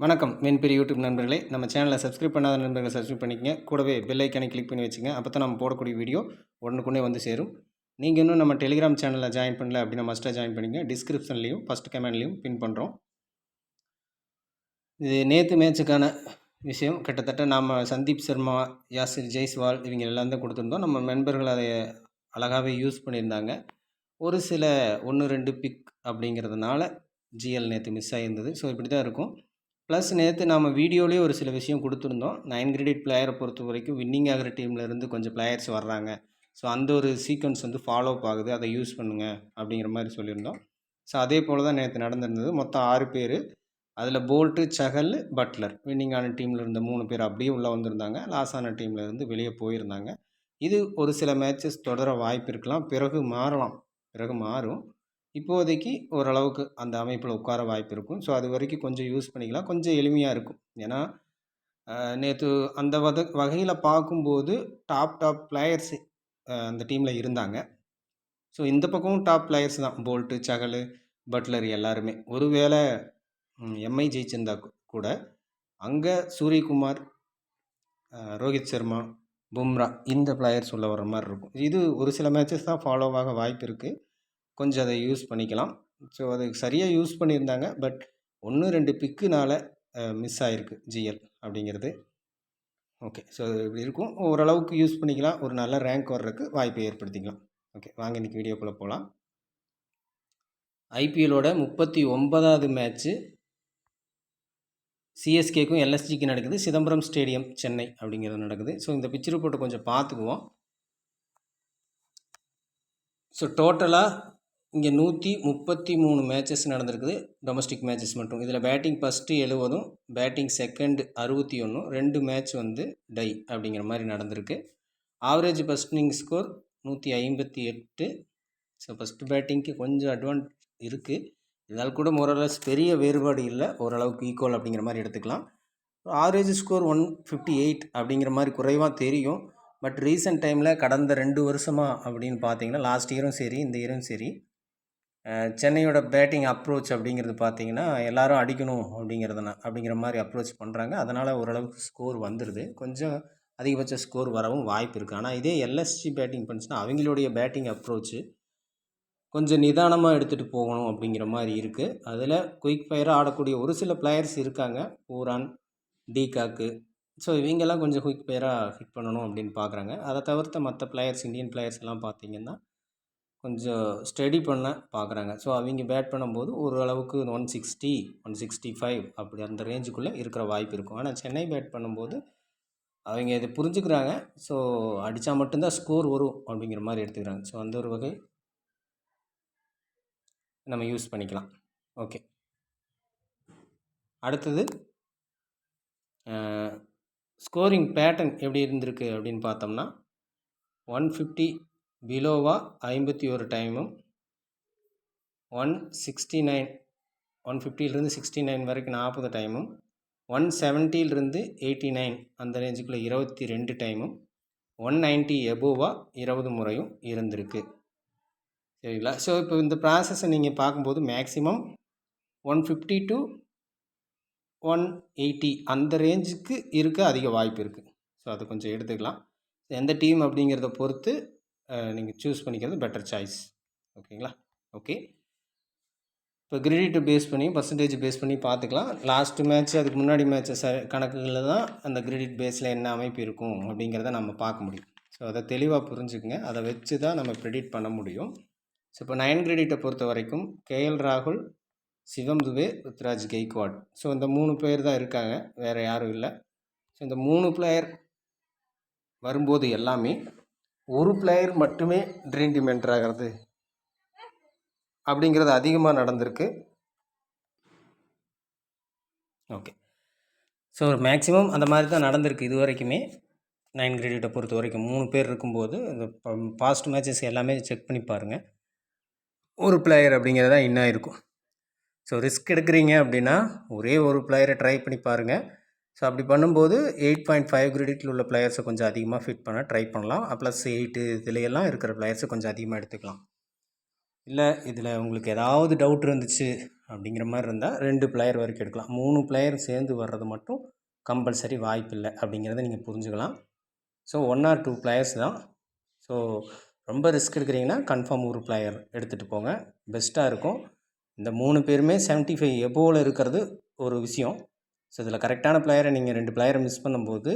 வணக்கம் மென்பெரிய யூடியூப் நண்பர்களே. நம்ம சேனலை சப்ஸ்கிரைப் பண்ணாத நண்பர்கள் சப்ஸ்கிரைப் பண்ணிக்கங்க. கூடவே பெல் ஐக்கானை கிளிக் பண்ணி வச்சுங்க. அப்போ தான் நம்ம போடக்கூடிய வீடியோ உடனுக்குடனே வந்து சேரும். நீங்கள் இன்னும் நம்ம டெலிகிராம் சேனலில் ஜாயின் பண்ணல அப்படின்னா மஸ்ட்டாக ஜாயின் பண்ணிங்க. டிஸ்கிரிப்ஷன்லேயும் ஃபஸ்ட் கமெண்ட்லேயும் பின் பண்ணுறோம். இது நேற்று மேட்சுக்கான விஷயம். கிட்டத்தட்ட நாம் சந்தீப் சர்மா, யாசிர் ஜெய்ஸ்வால் இவங்க எல்லாம் தான் கொடுத்துருந்தோம். நம்ம மென்பர்கள் அதை அழகாகவே யூஸ் பண்ணியிருந்தாங்க. ஒரு சில 1-2 பிக் அப்படிங்கிறதுனால ஜிஎல் நேற்று மிஸ் ஆகியிருந்தது. ஸோ இப்படி தான் இருக்கும். ப்ளஸ் நேற்று நாம் வீடியோலேயே ஒரு சில விஷயம் கொடுத்துருந்தோம். 9 கிரெடிட் பிளேயரை பொறுத்த வரைக்கும் வின்னிங் ஆகிற டீம்லேருந்து கொஞ்சம் பிளேயர்ஸ் வர்றாங்க. ஸோ அந்த ஒரு சீக்வன்ஸ் வந்து ஃபாலோ அப் ஆகுது, அதை யூஸ் பண்ணுங்கள் அப்படிங்கிற மாதிரி சொல்லியிருந்தோம். ஸோ அதே போல் தான் நேற்று நடந்திருந்தது. மொத்தம் 6 பேர். அதில் போல்ட்டு, சஹல், பட்லர் வின்னிங் ஆன டீமில் இருந்த 3 பேர் அப்படியே உள்ளே வந்திருந்தாங்க. லாஸ் ஆன டீமில் இருந்து வெளியே போயிருந்தாங்க. இது ஒரு சில மேட்சஸ் தொடர வாய்ப்பு இருக்கலாம், பிறகு மாறும். இப்போதைக்கு ஓரளவுக்கு அந்த அமைப்பில் உட்கார வாய்ப்பு இருக்கும். ஸோ அது வரைக்கும் கொஞ்சம் யூஸ் பண்ணிக்கலாம். கொஞ்சம் எளிமையாக இருக்கும். ஏன்னா நேற்று அந்த வகையில் பார்க்கும்போது டாப் பிளேயர்ஸ் அந்த டீமில் இருந்தாங்க. ஸோ இந்த பக்கமும் டாப் பிளேயர்ஸ் தான். போல்ட்டு, சகல், பட்லர் எல்லாருமே. ஒருவேளை எம்ஐ ஜெயிச்சிருந்தா கூட அங்கே சூரியகுமார், ரோஹித் சர்மா, பும்ரா இந்த பிளேயர்ஸ் உள்ள வர மாதிரி இருக்கும். இது ஒரு சில மேட்சஸ் தான் ஃபாலோவாக வாய்ப்பு இருக்குது. கொஞ்சம் அதை யூஸ் பண்ணிக்கலாம். ஸோ அது சரியாக யூஸ் பண்ணியிருந்தாங்க. பட் 1-2 பிக்குனால் மிஸ் ஆகிருக்கு ஜிஎல் அப்படிங்கிறது. ஓகே, ஸோ இப்படி இருக்கும். ஓரளவுக்கு யூஸ் பண்ணிக்கலாம். ஒரு நல்ல ரேங்க் வர்றதுக்கு வாய்ப்பை ஏற்படுத்திக்கலாம். ஓகே, வாங்க இன்றைக்கி வீடியோக்குள்ளே போகலாம். ஐபிஎல்லோட 39வது மேட்ச்சு சிஎஸ்கேக்கும் எல்எஸ்ஜிக்கு நடக்குது. சிதம்பரம் ஸ்டேடியம், சென்னை அப்படிங்கிறது நடக்குது. ஸோ இந்த பிச் ரிப்போர்ட்டை கொஞ்சம் பார்த்துக்குவோம். ஸோ டோட்டலாக இங்கே 133 மேட்சஸ் நடந்திருக்குது, டொமஸ்டிக் மேட்சஸ் மட்டும். இதில் batting first 70, batting second 61, 2 match வந்து டை அப்படிங்கிற மாதிரி நடந்திருக்கு. ஆவரேஜ் ஃபஸ்ட்டிங் ஸ்கோர் 158. ஸோ ஃபஸ்ட்டு பேட்டிங்க்கு கொஞ்சம் அட்வான்ஸ் இருக்குது. இதனால் கூட மோரலஸ் பெரிய வேறுபாடு இல்லை, ஓரளவுக்கு ஈக்குவல் அப்படிங்கிற மாதிரி எடுத்துக்கலாம். ஆவரேஜ் ஸ்கோர் 158 அப்படிங்கிற மாதிரி குறைவாக தெரியும். பட் ரீசெண்ட் டைமில் கடந்த 2 வருஷமாக அப்படின்னு பார்த்தீங்கன்னா, லாஸ்ட் இயரும் சரி இந்த இயரும் சரி, சென்னையோட பேட்டிங் அப்ரோச் அப்படிங்கிறது பார்த்திங்கன்னா எல்லோரும் அடிக்கணும் அப்படிங்கிற மாதிரி அப்ரோச் பண்ணுறாங்க. அதனால் ஓரளவுக்கு ஸ்கோர் வந்துடுது. கொஞ்சம் அதிகபட்ச ஸ்கோர் வரவும் வாய்ப்பு இருக்குது. ஆனால் இதே எல்எஸ்ஜி பேட்டிங் பண்ணிச்சுன்னா அவங்களுடைய பேட்டிங் அப்ரோச்சு கொஞ்சம் நிதானமாக எடுத்துகிட்டு போகணும் அப்படிங்கிற மாதிரி இருக்குது. அதில் குயிக் ஃபயராக ஆடக்கூடிய ஒரு சில பிளேயர்ஸ் இருக்காங்க, பூரான், டிகாக்கு. ஸோ இவங்கெல்லாம் கொஞ்சம் குயிக் ஃபயராக ஹிட் பண்ணணும் அப்படின்னு பார்க்குறாங்க. அதை தவிர்த்த மற்ற பிளேயர்ஸ், இந்தியன் பிளேயர்ஸ் எல்லாம் பார்த்திங்கன்னா கொஞ்சம் ஸ்டடி பண்ண பார்க்குறாங்க. ஸோ அவங்க பேட் பண்ணும்போது ஓரளவுக்கு 160, 165 அப்படி அந்த ரேஞ்சுக்குள்ளே இருக்கிற வாய்ப்பு இருக்கும். ஆனால் சென்னை பேட் பண்ணும்போது அவங்க இதை புரிஞ்சுக்கிறாங்க. ஸோ அடித்தா மட்டும்தான் ஸ்கோர் வரும் அப்படிங்கிற மாதிரி எடுத்துக்கிறாங்க. ஸோ அந்த ஒரு வகை நம்ம யூஸ் பண்ணிக்கலாம். ஓகே, அடுத்தது ஸ்கோரிங் பேட்டர்ன் எப்படி இருந்திருக்கு அப்படின்னு பார்த்தோம்னா 150 பிலோவாக 51 டைமும், 169 150லேருந்து 69 வரைக்கும் 40 டைமும், 170லேருந்து 89 அந்த ரேஞ்சுக்குள்ளே 22 டைமும், 190 எபோவாக 20 முறையும் இருந்திருக்கு. சரிங்களா? ஸோ இப்போ இந்த ப்ராசஸை நீங்கள் பார்க்கும்போது மேக்ஸிமம் 150 to 180 அந்த ரேஞ்சுக்கு இருக்க அதிக வாய்ப்பு இருக்குது. ஸோ அது கொஞ்சம் எடுத்துக்கலாம். எந்த டீம் அப்படிங்கிறத பொறுத்து நீங்கள் சூஸ் பண்ணிக்கிறது பெட்டர் சாய்ஸ். ஓகேங்களா? ஓகே, இப்போ கிரெடிட்டை பேஸ் பண்ணி பர்சன்டேஜ் பேஸ் பண்ணி பார்த்துக்கலாம். லாஸ்ட்டு மேட்ச் அதுக்கு முன்னாடி மேட்சஸ் கணக்குகளில் தான் அந்த கிரெடிட் பேஸில் என்ன அமைப்பு இருக்கும் அப்படிங்கிறத நம்ம பார்க்க முடியும். ஸோ அதை தெளிவாக புரிஞ்சுக்குங்க. அதை வச்சு தான் நம்ம ப்ரெடிக்ட் பண்ண முடியும். ஸோ இப்போ 9 கிரெடிட்டை பொறுத்த வரைக்கும் கேஎல் ராகுல், சிவம் துபே, ருத்ராஜ் கெய்க்வாட். ஸோ இந்த 3 பேர் தான் இருக்காங்க, வேறு யாரும் இல்லை. ஸோ இந்த 3 பிளேயர் வரும்போது எல்லாமே ஒரு பிளேயர் மட்டுமே ட்ரீம் டீம் என்டர் ஆகிறது அப்படிங்கிறது அதிகமாக நடந்திருக்கு. ஓகே, ஸோ மேக்ஸிமம் அந்த மாதிரி தான் நடந்திருக்கு இது வரைக்குமே. 9 கிரெடிட்டை பொறுத்த வரைக்கும் 3 பேர் இருக்கும்போது இந்த பாஸ்ட் மேட்சஸ் எல்லாமே செக் பண்ணி பாருங்கள். ஒரு பிளேயர் அப்படிங்கிறது தான் இன்னும் இருக்கும். ஸோ ரிஸ்க் எடுக்கிறீங்க அப்படின்னா ஒரே ஒரு பிளேயரை ட்ரை பண்ணி பாருங்கள். ஸோ அப்படி பண்ணும்போது 8.5 கிரெடிட்டில் உள்ள பிளேயர்ஸை கொஞ்சம் அதிகமாக ஃபிட் பண்ண ட்ரை பண்ணலாம். +8 இதுலையெல்லாம் இருக்கிற பிளேயர்ஸை கொஞ்சம் அதிகமாக எடுத்துக்கலாம். இல்லை இதில் உங்களுக்கு ஏதாவது டவுட் இருந்துச்சு அப்படிங்கிற மாதிரி இருந்தால் 2 பிளேயர் வரைக்கும் எடுக்கலாம். 3 பிளேயர் சேர்ந்து வர்றது மட்டும் கம்பல்சரி வாய்ப்பில்லை அப்படிங்கிறத நீங்கள் புரிஞ்சுக்கலாம். ஸோ 1 or 2 பிளேயர்ஸ் தான். ஸோ ரொம்ப ரிஸ்க் எடுக்கிறீங்கன்னா கன்ஃபார்ம் ஒரு பிளேயர் எடுத்துகிட்டு போங்க, பெஸ்ட்டாக இருக்கும். இந்த 3 பேருமே 75 எபோவில் இருக்கிறது ஒரு விஷயம். ஸோ இதில் கரெக்டான பிளேயரை நீங்கள் 2 பிளேயரை மிஸ் பண்ணும்போது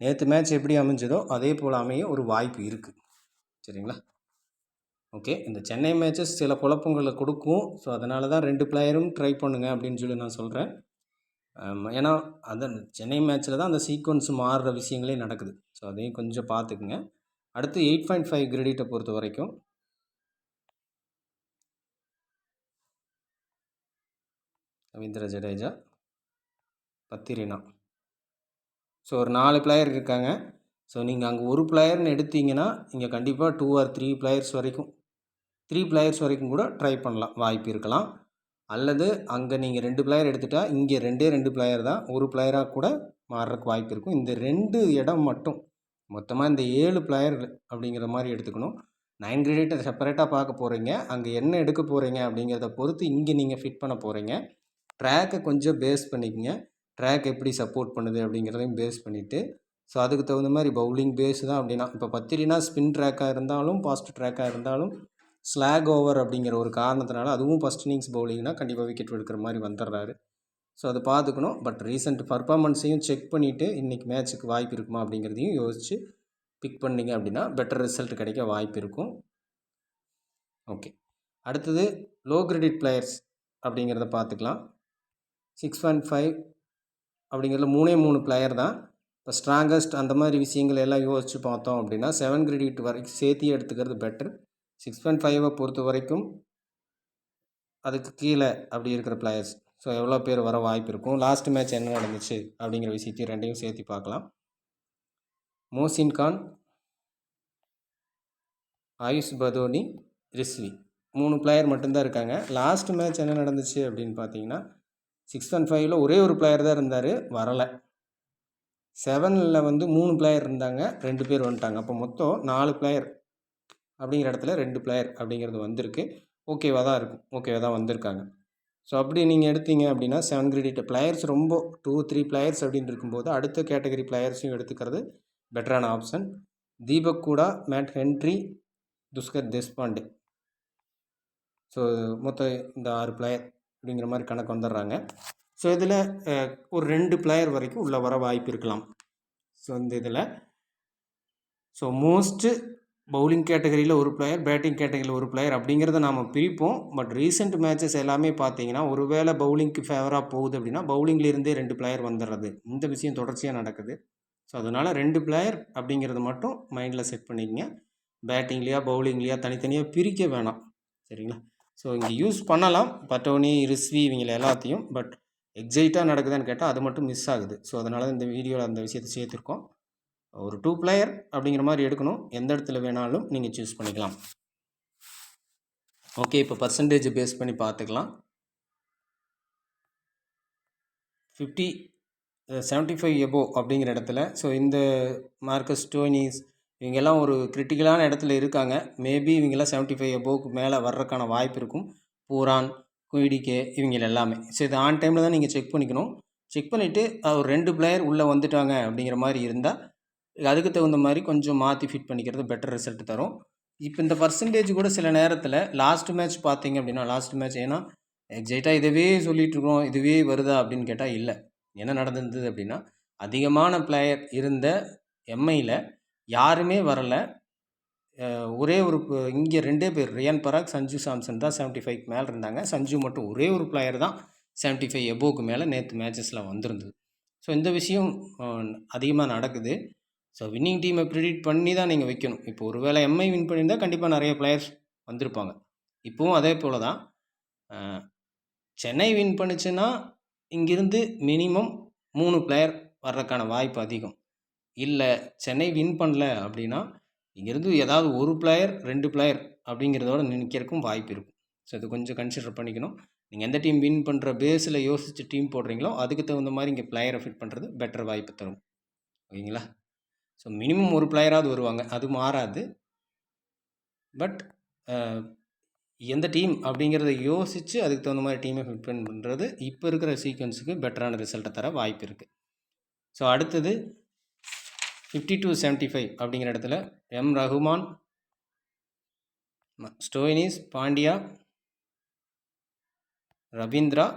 நேற்று மேட்ச் எப்படி அமைஞ்சதோ அதே போல் அமைய ஒரு வாய்ப்பு இருக்குது. சரிங்களா? ஓகே, இந்த சென்னை மேட்சஸ் சில குழப்பங்களை கொடுக்கும். ஸோ அதனால தான் 2 பிளேயரும் ட்ரை பண்ணுங்கள் அப்படின்னு சொல்லி நான் சொல்கிறேன். ஏன்னா அந்த சென்னை மேட்ச்சில் தான் அந்த சீக்வன்ஸ் மாறுற விஷயங்களே நடக்குது. ஸோ அதையும் கொஞ்சம் பார்த்துக்குங்க. அடுத்து 8.5 கிரெடிட்டை பொறுத்த வரைக்கும் ரவீந்திர ஜடேஜா, பத்திரினா. ஸோ ஒரு 4 பிளேயர் இருக்காங்க. ஸோ நீங்கள் அங்கே ஒரு பிளேயர்னு எடுத்தீங்கன்னா இங்கே கண்டிப்பாக 2 or 3 பிளேயர்ஸ் வரைக்கும் 3 பிளேயர்ஸ் வரைக்கும் கூட ட்ரை பண்ணலாம், வாய்ப்பு இருக்கலாம். அல்லது அங்கே நீங்கள் 2 பிளேயர் எடுத்துட்டால் இங்கே 2 பிளேயர் தான் ஒரு பிளேயராக கூட மாறுறதுக்கு வாய்ப்பு இருக்கும். இந்த 2 இடம் மட்டும் மொத்தமாக இந்த 7 பிளேயர்கள் அப்படிங்கிற மாதிரி எடுத்துக்கணும். 9 கிரெடிட்டை செப்பரேட்டாக பார்க்க போகிறீங்க. அங்கே என்ன எடுக்க போகிறீங்க அப்படிங்கிறத பொறுத்து இங்கே நீங்கள் ஃபிட் பண்ண போகிறீங்க. ட்ராக்கை கொஞ்சம் பேஸ் பண்ணிக்கங்க. ட்ராக் எப்படி சப்போர்ட் பண்ணுது அப்படிங்கிறதையும் பேஸ் பண்ணிவிட்டு, ஸோ அதுக்கு தகுந்த மாதிரி பவுலிங் பேஸ் தான். அப்படின்னா இப்போ பத்திரினா ஸ்பின் ட்ராக்காக இருந்தாலும் பாஸ்ட் ட்ராக்காக இருந்தாலும் ஸ்லாக் ஓவர் அப்படிங்கிற ஒரு காரணத்தினால அதுவும் ஃபஸ்ட் இன்னிங்ஸ் பவுலிங்னா கண்டிப்பாக விக்கெட் எடுக்கிற மாதிரி வந்துடுறாரு. ஸோ அதை பார்த்துக்கணும். பட் ரீசெண்ட் பர்ஃபார்மன்ஸையும் செக் பண்ணிவிட்டு இன்றைக்கி மேட்ச்சுக்கு வாய்ப்பு இருக்குமா அப்படிங்கிறதையும் யோசித்து பிக் பண்ணிங்க அப்படின்னா பெட்டர் ரிசல்ட் கிடைக்க வாய்ப்பு இருக்கும். ஓகே, அடுத்தது லோ கிரெடிட் பிளேயர்ஸ் அப்படிங்கிறத பார்த்துக்கலாம். 6.5 அப்படிங்கிறதுல 3 பிளேயர் தான். இப்போ ஸ்ட்ராங்கஸ்ட் அந்த மாதிரி விஷயங்கள் எல்லாம் யோசித்து பார்த்தோம் அப்படின்னா 7 கிரெடிட் வரைக்கும் சேர்த்தி எடுத்துக்கிறது பெட்டர். 6.5 பொறுத்த வரைக்கும் அதுக்கு கீழே அப்படி இருக்கிற பிளேயர்ஸ் ஸோ எவ்வளோ பேர் வர வாய்ப்பு இருக்கும், லாஸ்ட் மேட்ச் என்ன நடந்துச்சு அப்படிங்கிற விஷயத்தையும் ரெண்டையும் சேர்த்து பார்க்கலாம். மோசின் கான், ஆயுஷ் பதோனி, ரிஸ்வி 3 பிளேயர் மட்டும்தான் இருக்காங்க. லாஸ்ட் மேட்ச் என்ன நடந்துச்சு அப்படின்னு பார்த்தீங்கன்னா 6.5 ஒரே ஒரு பிளேயர் தான் இருந்தார், வரலை. 7 வந்து 3 பிளேயர் இருந்தாங்க, 2 பேர் வந்துட்டாங்க. அப்போ மொத்தம் 4 பிளேயர் அப்படிங்கிற இடத்துல 2 பிளேயர் அப்படிங்கிறது வந்திருக்கு. ஓகேவாக தான் இருக்கும், ஓகேவாக தான் வந்திருக்காங்க. ஸோ அப்படி நீங்கள் எடுத்தீங்க அப்படின்னா 7 கிரெடிட் பிளேயர்ஸ் ரொம்ப 2-3 பிளேயர்ஸ் அப்படின்னு இருக்கும்போது அடுத்த கேட்டகரி பிளேயர்ஸையும் எடுத்துக்கிறது பெட்டரான ஆப்ஷன். தீபக் கூடா, mat Henry, Tushar Deshpande. So மொத்தம் இந்த 6 பிளேயர் அப்படிங்கிற மாதிரி கணக்கு வந்துடுறாங்க. ஸோ இதில் ஒரு 2 பிளேயர் வரைக்கும் உள்ளே வர வாய்ப்பு இருக்கலாம். ஸோ இந்த இதில் ஸோ மோஸ்ட்டு பவுலிங் கேட்டகரியில் ஒரு பிளேயர், பேட்டிங் கேட்டகரியில் ஒரு பிளேயர் அப்படிங்கிறத நாம் பிரிப்போம். பட் ரீசெண்ட் மேட்சஸ் எல்லாமே பார்த்தீங்கன்னா ஒருவேளை பவுலிங்க்கு ஃபேவராக போகுது அப்படின்னா பவுலிங்லேருந்தே 2 பிளேயர் வந்துடுறது, இந்த விஷயம் தொடர்ச்சியாக நடக்குது. ஸோ அதனால் 2 பிளேயர் அப்படிங்கிறது மட்டும் மைண்டில் செட் பண்ணிக்கங்க. பேட்டிங்லேயா பவுலிங்லேயா தனித்தனியாக பிரிக்க வேணாம், சரிங்களா? ஸோ இங்கே யூஸ் பண்ணலாம் பட்டோனி, ரிஸ்வி இவங்களை எல்லாத்தையும். பட் எக்ஸைட்டாக நடக்குதுன்னு கேட்டால் அது மட்டும் மிஸ் ஆகுது. ஸோ அதனால் இந்த வீடியோவில் அந்த விஷயத்தை சேர்த்துருக்கோம். ஒரு 2 பிளேயர் அப்படிங்கிற மாதிரி எடுக்கணும். எந்த இடத்துல வேணாலும் நீங்கள் சூஸ் பண்ணிக்கலாம். ஓகே, இப்போ பர்சன்டேஜ் பேஸ் பண்ணி பார்த்துக்கலாம். 75 எபோவ் அப்படிங்கிற இடத்துல ஸோ இந்த மார்க்கஸ் ஸ்டோனிஸ் இவங்கெல்லாம் ஒரு கிரிட்டிக்கலான இடத்துல இருக்காங்க. மேபி இவங்கெல்லாம் 75 எபோவுக்கு மேலே வர்றதுக்கான வாய்ப்பு இருக்கும். பூரான், குயிடிகே இவங்க எல்லாமே. ஸோ இது ஆன் டைமில் தான் நீங்கள் செக் பண்ணிக்கணும். செக் பண்ணிவிட்டு ஒரு 2 பிளேயர் உள்ளே வந்துட்டாங்க அப்படிங்கிற மாதிரி இருந்தால் அதுக்கு தகுந்த மாதிரி கொஞ்சம் மாற்றி ஃபிட் பண்ணிக்கிறது பெட்டர் ரிசல்ட் தரும். இப்போ இந்த பர்சன்டேஜ் கூட சில நேரத்தில் லாஸ்ட் மேட்ச் பார்த்தீங்க அப்படின்னா லாஸ்ட் மேட்ச் ஏன்னா எக்ஸைட்டாக இதுவே சொல்லிகிட்ருக்கோம், இதுவே வருதா அப்படின்னு கேட்டால் இல்லை. என்ன நடந்திருந்தது அப்படின்னா அதிகமான பிளேயர் இருந்த எம்ஐயில் யாருமே வரலை. ஒரே ஒரு இங்கே 2 பேர் ரியான் பராக், சஞ்சு சாம்சன் தான் 75க்கு மேலே இருந்தாங்க. சஞ்சு மட்டும் ஒரே ஒரு பிளேயர் தான் 75 எபோவுக்கு மேலே நேற்று மேட்சஸில் வந்திருந்தது. ஸோ இந்த விஷயம் அதிகமாக நடக்குது. ஸோ வின்னிங் டீமை ப்ரிடிக்ட் பண்ணி தான் நீங்கள் வைக்கணும். இப்போ ஒரு வேளை எம்ஐ வின் பண்ணியிருந்தால் கண்டிப்பாக நிறைய பிளேயர்ஸ் வந்திருப்பாங்க. இப்போவும் அதே போல் தான் சென்னை வின் பண்ணிச்சுன்னா இங்கிருந்து மினிமம் 3 பிளேயர் வர்றதுக்கான வாய்ப்பு அதிகம். இல்லை சென்னை வின் பண்ணல அப்படின்னா இங்கேருந்து ஏதாவது ஒரு பிளேயர் 2 பிளேயர் அப்படிங்கிறதோட நிற்கிறதுக்கும் வாய்ப்பு இருக்கும். ஸோ இது கொஞ்சம் கன்சிடர் பண்ணிக்கணும். நீங்கள் எந்த டீம் வின் பண்ணுற பேஸில் யோசித்து டீம் போடுறீங்களோ அதுக்கு தகுந்த மாதிரி இங்கே பிளேயரை ஃபிட் பண்ணுறது பெட்டர் வாய்ப்பு தரும். ஓகேங்களா? ஸோ மினிமம் ஒரு பிளேயராவது வருவாங்க, அது மாறாது. பட் எந்த டீம் அப்படிங்கிறத யோசித்து அதுக்கு தகுந்த மாதிரி டீமை ஃபிட் பண்ணுறது இப்போ இருக்கிற சீக்வன்ஸுக்கு பெட்டரான ரிசல்ட்டை தர வாய்ப்பு இருக்குது. ஸோ அடுத்தது 52-75 அப்படிங்கிற இடத்துல எம் ரகுமான், ஸ்டோயினிஸ், பாண்டியா, ரவீந்திரா,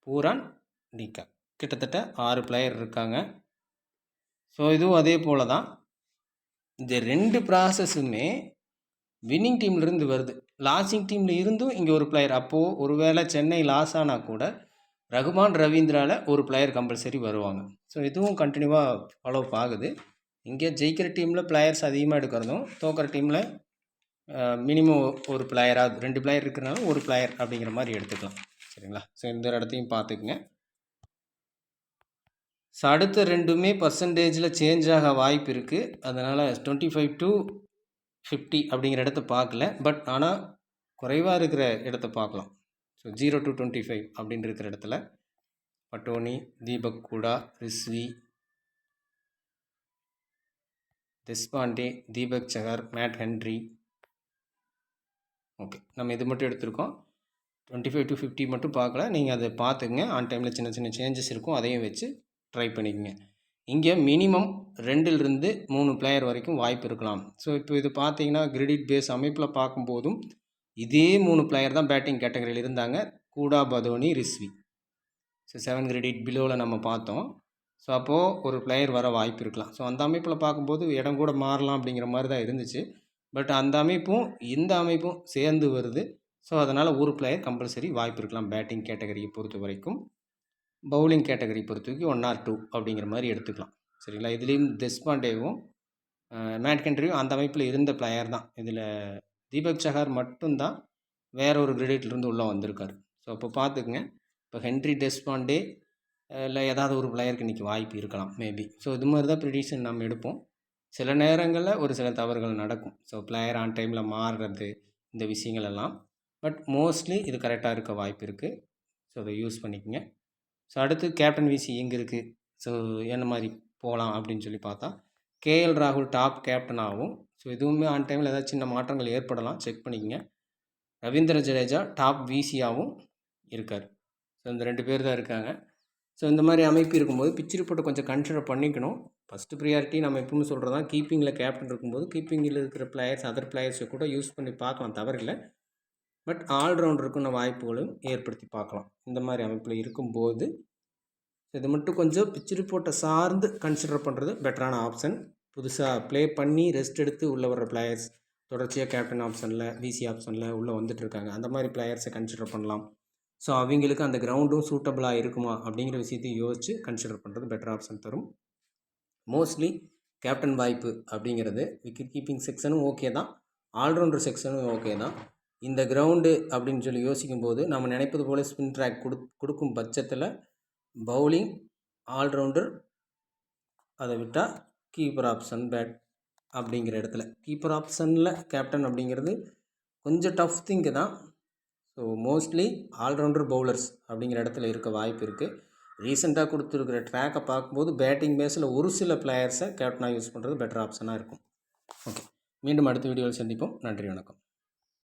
பூரான், டிகா கிட்டத்தட்ட 6 பிளேயர் இருக்காங்க. ஸோ இதுவும் அதே போல் தான். இந்த 2 ப்ராசஸுமே வின்னிங் டீம்லேருந்து வருது. லாஸிங் டீமில் இருந்தும் இங்கே ஒரு பிளேயர். அப்போது ஒரு வேளை சென்னை லாஸ் ஆனால் கூட ரகுமான், ரவீந்திராவில் ஒரு பிளேயர் கம்பல்சரி வருவாங்க. ஸோ இதுவும் கண்டினியூவாக ஃபாலோ ஆகுது. இங்கே ஜெயிக்கிற டீமில் பிளேயர்ஸ் அதிகமாக எடுக்கிறதும், தோக்கிற டீமில் மினிமம் ஒரு பிளேயராக 2 பிளேயர் இருக்கிறனால ஒரு பிளேயர் அப்படிங்கிற மாதிரி எடுத்துக்கலாம். சரிங்களா? ஸோ இந்த இடத்தையும் பார்த்துக்குங்க. ஸோ அடுத்த 2மே பர்சன்டேஜில் சேஞ்ச் ஆக வாய்ப்பு இருக்குது. அதனால் 25-50 அப்படிங்கிற இடத்த பார்க்கல. பட் ஆனால் குறைவாக இருக்கிற இடத்த பார்க்கலாம். ஸோ 0-25 அப்படின்னு இருக்கிற இடத்துல பட்டோனி, தீபக் கூடா, ரிஸ்வி, தேஷ்பாண்டே, தீபக் சஹர், மேட் ஹென்ரி. ஓகே, நம்ம இது மட்டும் எடுத்திருக்கோம். 25-50 மட்டும் பார்க்கல. நீங்கள் அதை பார்த்துக்குங்க. ஆன் டைமில் சின்ன சின்ன சேஞ்சஸ் இருக்கும், அதையும் வச்சு ட்ரை பண்ணிக்கோங்க. இங்கே மினிமம் 2லிருந்து 3 பிளேயர் வரைக்கும் வாய்ப்பு இருக்கலாம். ஸோ இப்போ இது பார்த்தீங்கன்னா கிரெடிட் பேஸ் அமைப்பில் பார்க்கும்போதும் இதே 3 பிளேயர் தான் பேட்டிங் கேட்டகரியில் இருந்தாங்க. கூடா, பதோனி, ரிஸ்வி. ஸோ 7 கிரெடிட் பிலோவில் நம்ம பார்த்தோம். ஸோ அப்போது ஒரு பிளேயர் வர வாய்ப்பு இருக்கலாம். ஸோ அந்த அமைப்பில் பார்க்கும்போது இடம் கூட மாறலாம் அப்படிங்கிற மாதிரி தான் இருந்துச்சு. பட் அந்த அமைப்பும் இந்த அமைப்பும் சேர்ந்து வருது. ஸோ அதனால் ஒரு பிளேயர் கம்பல்சரி வாய்ப்பு இருக்கலாம் பேட்டிங் கேட்டகரியை பொறுத்த வரைக்கும். பவுலிங் கேட்டகரி பொறுத்த வரைக்கும் 1 or 2 அப்படிங்கிற மாதிரி எடுத்துக்கலாம். சரிங்களா? இதுலேயும் தேஷ்பாண்டேவும் மேட் ஹென்ரியும் அந்த அமைப்பில் இருந்த பிளேயர் தான். இதில் தீபக் சஹர் மட்டும்தான் வேற ஒரு கிரெடிட்லேருந்து உள்ளே வந்திருக்காரு. ஸோ அப்போ பார்த்துக்குங்க. இப்போ ஹென்ரி, தேஷ்பாண்டே இல்லை ஏதாவது ஒரு பிளேயருக்கு இன்றைக்கி வாய்ப்பு இருக்கலாம் மேபி. ஸோ இது மாதிரி தான் ப்ரிடிஷன் நம்ம எடுப்போம். சில நேரங்களில் ஒரு சில தவறுகள் நடக்கும். ஸோ பிளேயர் ஆன் டைமில் மாறுறது, இந்த விஷயங்கள் எல்லாம். பட் மோஸ்ட்லி இது கரெக்டாக இருக்க வாய்ப்பு இருக்குது. ஸோ அதை யூஸ் பண்ணிக்கோங்க. ஸோ அடுத்து கேப்டன் விசி எங்கே இருக்குது, ஸோ என்ன மாதிரி போகலாம் அப்படின்னு சொல்லி பார்த்தா கேஎல் ராகுல் டாப் கேப்டனாகவும், ஸோ இதுவுமே ஆன் டைமில் ஏதாவது சின்ன மாற்றங்கள் ஏற்படலாம், செக் பண்ணிக்கங்க. ரவீந்திர ஜடேஜா டாப் விசியாகவும் இருக்கார். ஸோ இந்த 2 பேர் தான் இருக்காங்க. ஸோ இந்த மாதிரி அமைப்பு இருக்கும்போது பிச் ரிப்போர்ட்டை கொஞ்சம் கன்சிடர் பண்ணிக்கணும். ஃபஸ்ட்டு ப்ரியாரிட்டி நம்ம எப்பவுமே சொல்கிறது தான், கீப்பிங்கில் கேப்டன் இருக்கும்போது கீப்பிங்கில் இருக்கிற பிளேயர்ஸ் அதர் பிளேயர்ஸை கூட யூஸ் பண்ணி பார்க்கலாம், தவறில்லை. பட் ஆல்ரவுண்டருக்குன்னு வாய்ப்புகளும் ஏற்படுத்தி பார்க்கலாம் இந்த மாதிரி அமைப்பில் இருக்கும்போது. இது மட்டும் கொஞ்சம் பிச் ரிப்போர்ட்டை சார்ந்து கன்சிடர் பண்ணுறது பெட்டரான ஆப்ஷன். புதுசாக ப்ளே பண்ணி ரெஸ்ட் எடுத்து உள்ளே வர்ற பிளேயர்ஸ் தொடர்ச்சியாக கேப்டன் ஆப்ஷனில், விசி ஆப்ஷனில் உள்ளே வந்துட்டுருக்காங்க. அந்த மாதிரி பிளேயர்ஸை கன்சிடர் பண்ணலாம். ஸோ அவங்களுக்கு அந்த கிரவுண்டும் சூட்டபிளாக இருக்குமா அப்படிங்கிற விஷயத்தையும் யோசித்து கன்சிடர் பண்ணுறது பெட்டர் ஆப்ஷன் தரும். மோஸ்ட்லி கேப்டன் வாய்ப்பு அப்படிங்கிறது விக்கெட் கீப்பிங் செக்ஷனும் ஓகே தான், ஆல்ரவுண்டர் செக்ஷனும் ஓகே தான். இந்த கிரவுண்டு அப்படின்னு சொல்லி யோசிக்கும்போது நம்ம நினைப்பது போல் ஸ்பின் ட்ராக் கொடுக்கும் பட்சத்தில் பவுலிங், ஆல்ரவுண்டர், அதை விட்டால் கீப்பர் ஆப்ஷன் பேட் அப்படிங்கிற இடத்துல கீப்பர் ஆப்ஷனில் கேப்டன் அப்படிங்கிறது கொஞ்சம் டஃப் திங்கு தான். ஸோ மோஸ்ட்லி ஆல்ரவுண்டர் பவுலர்ஸ் அப்படிங்கிற இடத்துல இருக்க வாய்ப்பு இருக்குது. ரீசெண்டாக கொடுத்துருக்கிற ட்ராக்கை பார்க்கும்போது பேட்டிங் பேஸில் ஒரு சில பிளேயர்ஸை கேப்டனாக யூஸ் பண்ணுறது பெட்டர் ஆப்ஷனாக இருக்கும். ஓகே, மீண்டும் அடுத்த வீடியோவில் சந்திப்போம். நன்றி, வணக்கம்.